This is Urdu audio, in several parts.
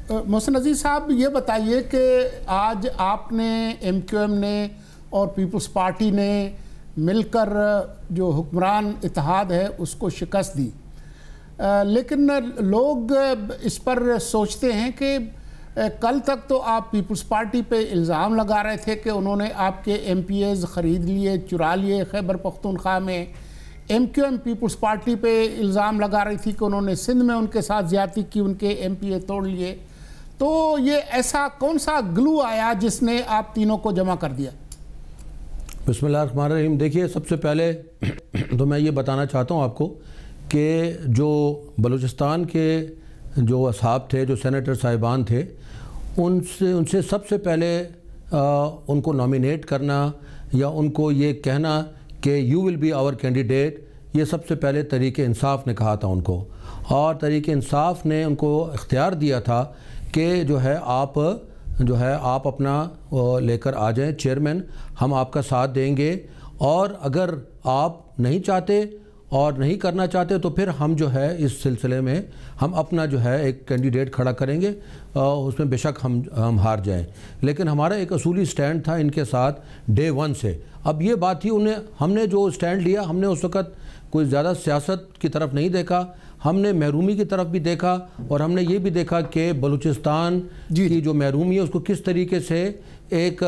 محسن عزیز صاحب یہ بتائیے کہ آج آپ نے ایم کیو ایم نے اور پیپلز پارٹی نے مل کر جو حکمران اتحاد ہے اس کو شکست دی، لیکن لوگ اس پر سوچتے ہیں کہ کل تک تو آپ پیپلز پارٹی پہ الزام لگا رہے تھے کہ انہوں نے آپ کے ایم پی ایز خرید لیے، چرا لیے خیبر پختونخوا میں۔ M Q M Peoples Party پہ الزام لگا رہی تھی کہ انہوں نے سندھ میں ان کے ساتھ زیادتی کی، ان کے ایم پی اے توڑ لیے۔ تو یہ ایسا کون سا گلو آیا جس نے آپ تینوں کو جمع کر دیا؟ بسم اللہ الرحمن الرحیم۔ دیکھیے، سب سے پہلے تو میں یہ بتانا چاہتا ہوں آپ کو کہ جو بلوچستان کے جو اصحاب تھے، جو سینیٹر صاحبان تھے، ان سے سب سے پہلے ان کو نامینیٹ کرنا یا ان کو یہ کہنا کہ you will be our candidate, یہ سب سے پہلے تحریک انصاف نے کہا تھا ان کو، اور تحریک انصاف نے ان کو اختیار دیا تھا کہ جو ہے آپ اپنا لے کر آ جائیں چیئرمین، ہم آپ کا ساتھ دیں گے، اور اگر آپ نہیں چاہتے اور نہیں کرنا چاہتے تو پھر ہم جو ہے اس سلسلے میں ہم اپنا جو ہے ایک کینڈیڈیٹ کھڑا کریں گے، اس میں بے شک ہم ہار جائیں۔ لیکن ہمارا ایک اصولی سٹینڈ تھا ان کے ساتھ ڈے ون سے۔ اب یہ بات تھی، ہم نے جو سٹینڈ لیا، ہم نے اس وقت کوئی زیادہ سیاست کی طرف نہیں دیکھا، ہم نے محرومی کی طرف بھی دیکھا، اور ہم نے یہ بھی دیکھا کہ بلوچستان کی جو محرومی ہے اس کو کس طریقے سے ایک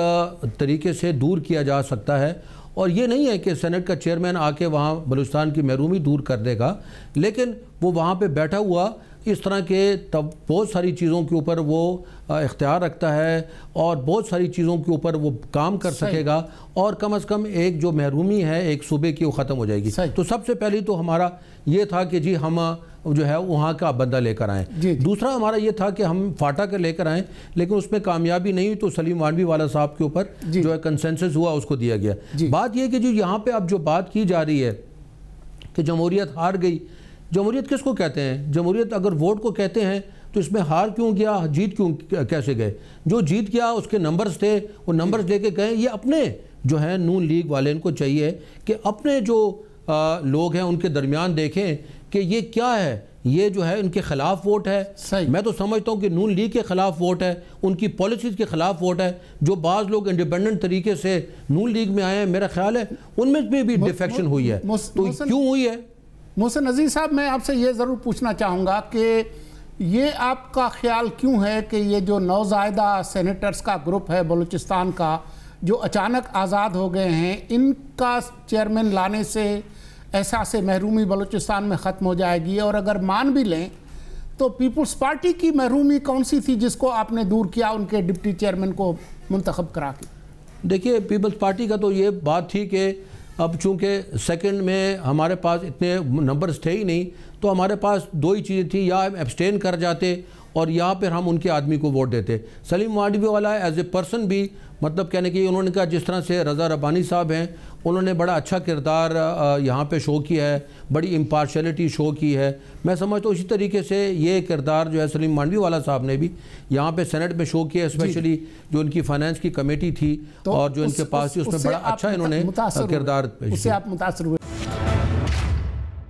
طریقے سے دور کیا جا سکتا ہے۔ اور یہ نہیں ہے کہ سینٹ کا چیئرمین آ کے وہاں بلوچستان کی محرومی دور کر دے گا، لیکن وہ وہاں پہ بیٹھا ہوا اس طرح کے بہت ساری چیزوں کے اوپر وہ اختیار رکھتا ہے، اور بہت ساری چیزوں کے اوپر وہ کام کر سکے گا، اور کم از کم ایک جو محرومی ہے ایک صوبے کی وہ ختم ہو جائے گی۔ تو سب سے پہلی تو ہمارا یہ تھا کہ جی ہم جو ہے وہاں کا بندہ لے کر آئیں۔ دوسرا ہمارا یہ تھا کہ ہم فاٹا کے لے کر آئیں، لیکن اس میں کامیابی نہیں، تو سلیم وانوی والا صاحب کے اوپر جو ہے کنسنسس ہوا، اس کو دیا گیا۔ بات یہ کہ جو یہاں پہ اب جو بات کی جا رہی ہے کہ جمہوریت ہار گئی، جمہوریت کس کو کہتے ہیں؟ جمہوریت اگر ووٹ کو کہتے ہیں تو اس میں ہار کیوں گیا، جیت کیوں کیسے گئے؟ جو جیت گیا اس کے نمبرز تھے، وہ نمبرز لے کے گئے۔ یہ اپنے جو ہے نون لیگ والے ان کو چاہیے کہ اپنے جو لوگ ہیں ان کے درمیان دیکھیں کہ یہ کیا ہے، یہ جو ہے ان کے خلاف ووٹ ہے۔ میں تو سمجھتا ہوں کہ نون لیگ کے خلاف ووٹ ہے، ان کی پالیسیز کے خلاف ووٹ ہے۔ جو بعض لوگ انڈیپینڈنٹ طریقے سے نون لیگ میں آئے ہیں، میرا خیال ہے ان میں بھی ڈیفیکشن ہوئی ہے۔ تو کیوں ہوئی ہے؟ محسن عزیز صاحب، میں آپ سے یہ ضرور پوچھنا چاہوں گا کہ یہ آپ کا خیال کیوں ہے کہ یہ جو نوزائیدہ سینیٹرز کا گروپ ہے بلوچستان کا، جو اچانک آزاد ہو گئے ہیں، ان کا چیئرمین لانے سے احساس محرومی بلوچستان میں ختم ہو جائے گی؟ اور اگر مان بھی لیں تو پیپلز پارٹی کی محرومی کون سی تھی جس کو آپ نے دور کیا ان کے ڈپٹی چیئرمین کو منتخب کرا کے؟ دیکھیے، پیپلز پارٹی کا تو یہ بات تھی کہ اب چونکہ سیکنڈ میں ہمارے پاس اتنے نمبرز تھے ہی نہیں، تو ہمارے پاس دو ہی چیزیں تھیں، یا ہم ایبسٹین کر جاتے اور یہاں پر ہم ان کے آدمی کو ووٹ دیتے۔ سلیم وانوی والا ایز اے پرسن بھی مطلب کہنے کہ انہوں نے کہا جس طرح سے رضا ربانی صاحب ہیں، انہوں نے بڑا اچھا کردار یہاں پہ شو کیا ہے، بڑی امپارشلٹی شو کی ہے۔ میں سمجھتا ہوں اسی طریقے سے یہ کردار جو ہے سلیم وانوی والا صاحب نے بھی یہاں پہ سینٹ میں شو کیا ہے، اسپیشلی جو ان کی فائنانس کی کمیٹی تھی اور جو ان کے پاس تھی، اس میں بڑا اچھا انہوں نے کردار پیش کیا۔ اس سے آپ متاثر ہوئے؟